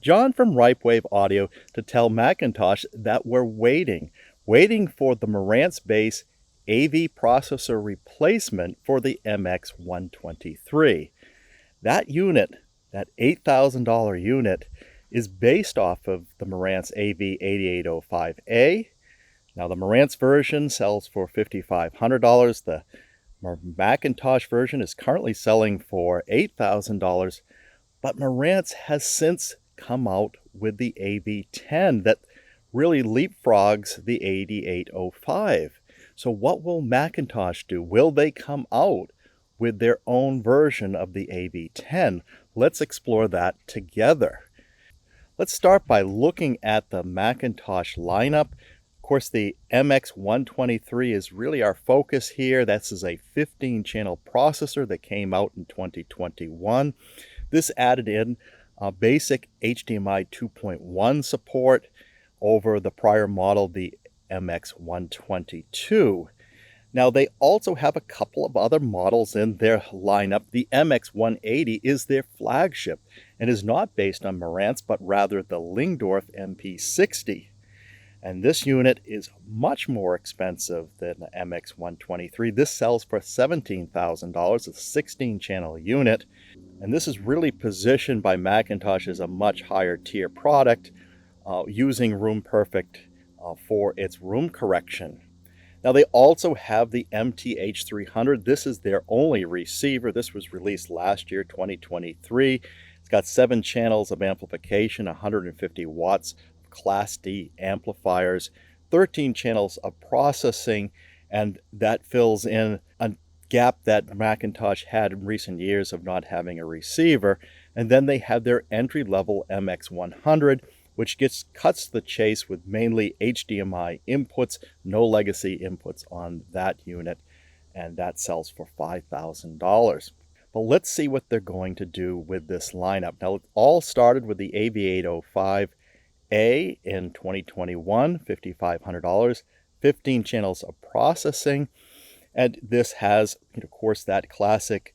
John from Ripewave Audio to tell McIntosh that we're waiting for the Marantz base AV processor replacement for the MX123. That unit, that $8,000 unit, is based off of the Marantz AV8805A. Now the Marantz version sells for $5,500. The McIntosh version is currently selling for $8,000, but Marantz has since come out with the AV10 that really leapfrogs the 8805. So what will McIntosh do? Will they come out with their own version of the AV10? Let's explore that together. Let's start by looking at the McIntosh lineup. Of course, the MX123 is really our focus here. This is a 15-channel processor that came out in 2021. This added in basic HDMI 2.1 support over the prior model, the MX122. Now, they also have a couple of other models in their lineup. The MX180 is their flagship and is not based on Marantz, but rather the Lingdorf MP60. And this unit is much more expensive than the MX123. This sells for $17,000, a 16-channel unit. And this is really positioned by McIntosh as a much higher tier product, using Room Perfect for its room correction. Now they also have the MTH300. This is their only receiver. This was released last year, 2023. It's got 7 channels of amplification, 150 watts of Class D amplifiers, 13 channels of processing, and that fills in a gap that McIntosh had in recent years of not having a receiver. And then they have their entry-level MX100, which cuts the chase with mainly HDMI inputs, no legacy inputs on that unit, and that sells for $5,000. But let's see what they're going to do with this lineup. Now, it all started with the AV8805A in 2021, $5,500, 15 channels of processing, and this has, of course, that classic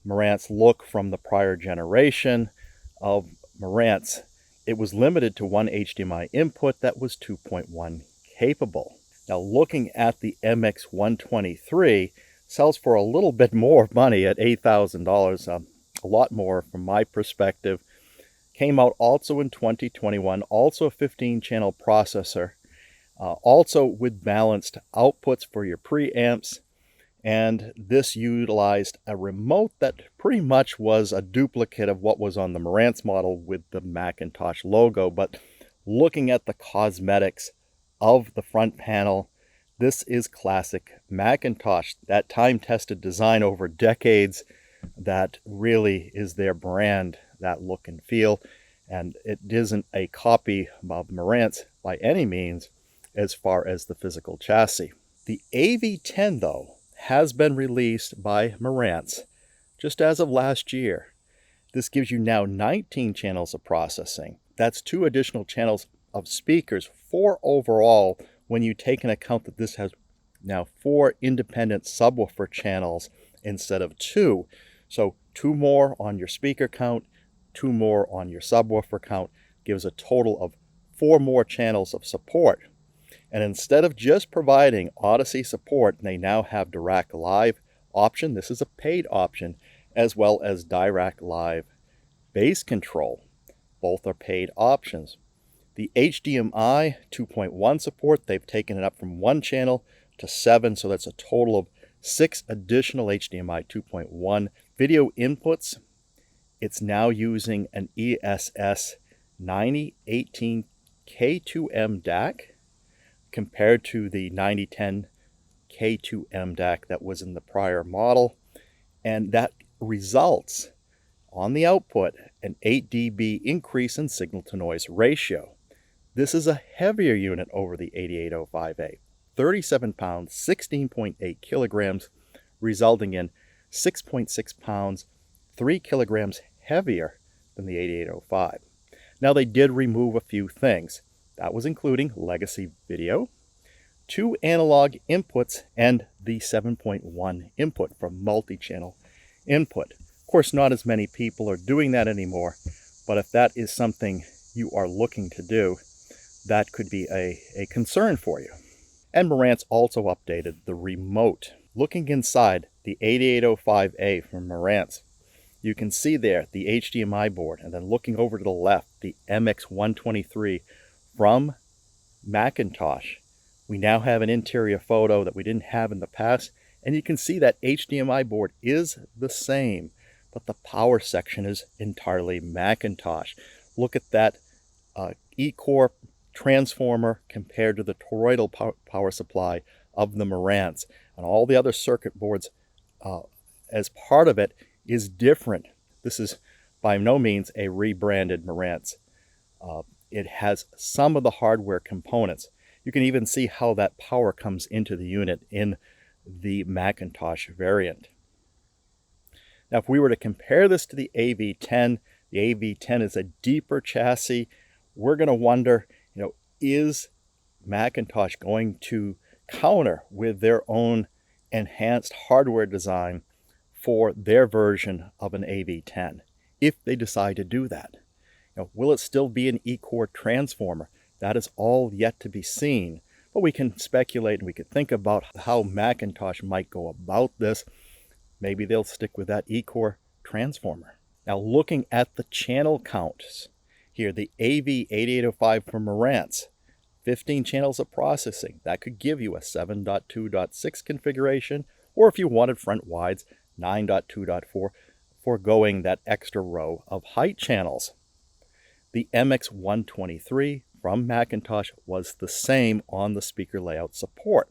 Marantz look from the prior generation of Marantz. It was limited to one HDMI input that was 2.1 capable. Now, looking at the MX123, sells for a little bit more money at $8,000, a lot more from my perspective. Came out also in 2021, also a 15-channel processor, also with balanced outputs for your preamps. And this utilized a remote that pretty much was a duplicate of what was on the Marantz model with the McIntosh logo. But looking at the cosmetics of the front panel, this is classic McIntosh. That time-tested design over decades that really is their brand, that look and feel. And it isn't a copy of Marantz by any means as far as the physical chassis. The AV10, though, has been released by Marantz just as of last year. This gives you now 19 channels of processing. That's 2 additional channels of speakers, 4 overall when you take into account that this has now 4 independent subwoofer channels instead of 2. So 2 more on your speaker count, 2 more on your subwoofer count, gives a total of 4 more channels of support. And instead of just providing Odyssey support, they now have Dirac Live option. This is a paid option, as well as Dirac Live bass control. Both are paid options. The HDMI 2.1 support, they've taken it up from 1 channel to 7, so that's a total of 6 additional HDMI 2.1 video inputs. It's now using an ESS 9018 K2M DAC, compared to the 9010 K2M DAC that was in the prior model. And that results on the output an 8 dB increase in signal-to-noise ratio. This is a heavier unit over the 8805A, 37 pounds, 16.8 kilograms, resulting in 6.6 pounds, 3 kilograms heavier than the 8805. Now, they did remove a few things. That was including legacy video, 2 analog inputs, and the 7.1 input from multi-channel input. Of course, not as many people are doing that anymore, but if that is something you are looking to do, that could be a concern for you. And Marantz also updated the remote. Looking inside the 8805A from Marantz, you can see there the HDMI board, and then looking over to the left, the MX123 from McIntosh. We now have an interior photo that we didn't have in the past, and you can see that HDMI board is the same, but the power section is entirely McIntosh. Look at that E-core transformer compared to the toroidal power supply of the Marantz, and all the other circuit boards as part of it is different. This is by no means a rebranded Marantz. It has some of the hardware components. You can even see how that power comes into the unit in the McIntosh variant. Now, if we were to compare this to the AV10 is a deeper chassis. We're going to wonder, is McIntosh going to counter with their own enhanced hardware design for their version of an AV10, if they decide to do that? Will it still be an E-core transformer? That is all yet to be seen, but we can speculate and we could think about how McIntosh might go about this. Maybe they'll stick with that E-core transformer. Now, looking at the channel counts here, the AV8805 from Marantz, 15 channels of processing. That could give you a 7.2.6 configuration, or if you wanted front wides, 9.2.4, foregoing that extra row of height channels. The MX123 from McIntosh was the same on the speaker layout support.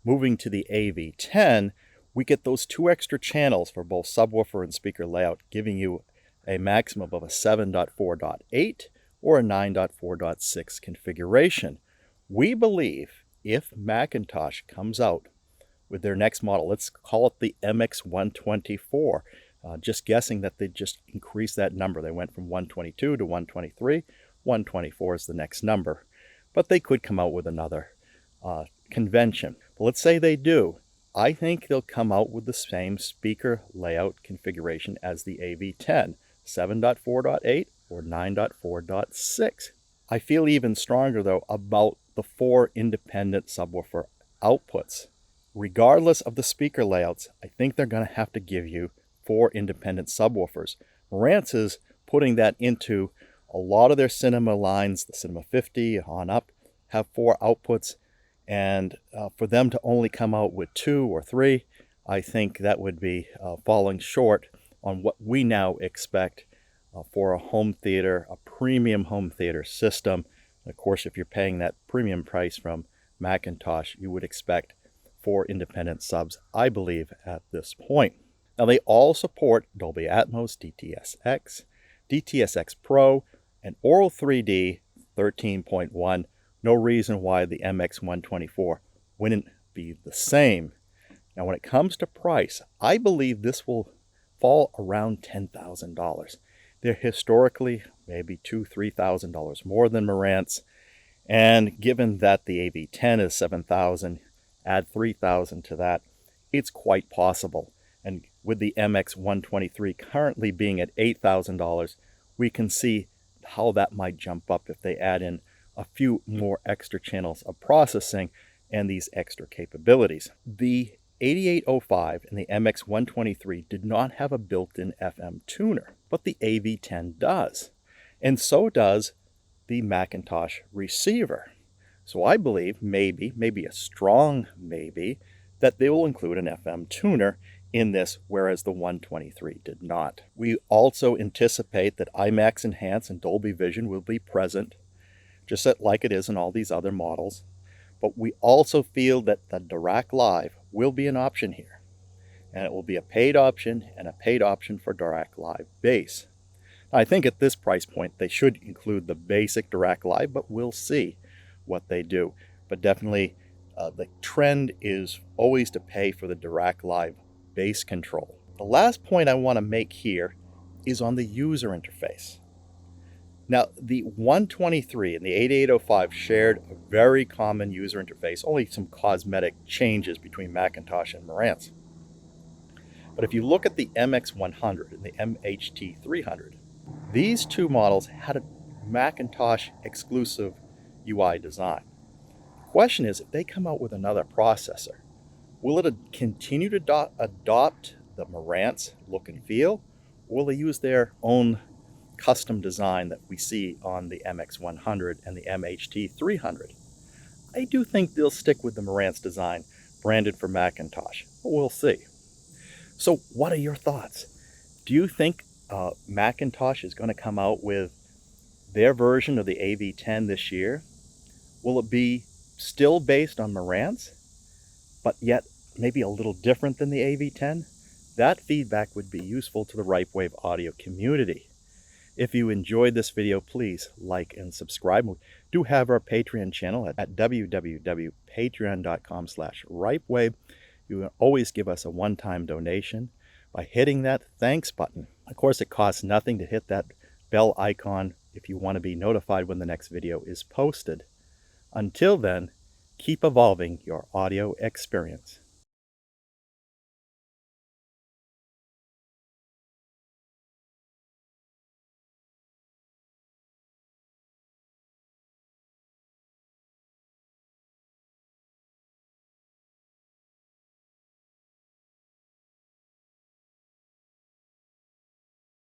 Moving to the AV10, we get those 2 extra channels for both subwoofer and speaker layout, giving you a maximum of a 7.4.8 or a 9.4.6 configuration. We believe if McIntosh comes out with their next model, let's call it the MX124, just guessing that they just increased that number. They went from 122 to 123. 124 is the next number. But they could come out with another convention. But let's say they do. I think they'll come out with the same speaker layout configuration as the AV10, 7.4.8 or 9.4.6. I feel even stronger, though, about the 4 independent subwoofer outputs. Regardless of the speaker layouts, I think they're going to have to give you 4 independent subwoofers. Marantz is putting that into a lot of their cinema lines. The Cinema 50 on up have 4 outputs, and for them to only come out with 2 or 3, I think that would be falling short on what we now expect for a home theater, a premium home theater system. And of course, if you're paying that premium price from McIntosh, you would expect 4 independent subs, I believe, at this point. Now, they all support Dolby Atmos, DTS:X, DTS:X Pro, and Aural 3D 13.1. No reason why the MX124 wouldn't be the same. Now, when it comes to price, I believe this will fall around $10,000. They're historically maybe $2,000, $3,000 more than Marantz. And given that the AV10 is $7,000, add $3,000 to that, it's quite possible. And with the MX123 currently being at $8,000, we can see how that might jump up if they add in a few more extra channels of processing and these extra capabilities. The 8805 and the MX123 did not have a built-in FM tuner, but the AV10 does. And so does the McIntosh receiver. So I believe maybe a strong maybe, that they will include an FM tuner in this, whereas the 123 did not. We also anticipate that IMAX Enhance and Dolby Vision will be present, just like it is in all these other models. But we also feel that the Dirac Live will be an option here. And it will be a paid option, and a paid option for Dirac Live Base. I think at this price point they should include the basic Dirac Live, but we'll see what they do. But definitely the trend is always to pay for the Dirac Live Base control. The last point I want to make here is on the user interface. Now, the 123 and the 8805 shared a very common user interface, only some cosmetic changes between McIntosh and Marantz. But if you look at the MX100 and the MHT300, these two models had a McIntosh exclusive UI design. The question is, if they come out with another processor, will it continue to adopt the Marantz look and feel, or will they use their own custom design that we see on the MX100 and the MHT300? I do think they'll stick with the Marantz design branded for McIntosh, but we'll see. So what are your thoughts? Do you think McIntosh is going to come out with their version of the AV10 this year? Will it be still based on Marantz, but yet maybe a little different than the AV10? That feedback would be useful to the Ripewave audio community. If you enjoyed this video, please like and subscribe. We do have our Patreon channel at www.patreon.com/Ripewave. You can always give us a one-time donation by hitting that thanks button. Of course, it costs nothing to hit that bell icon if you want to be notified when the next video is posted. Until then, keep evolving your audio experience.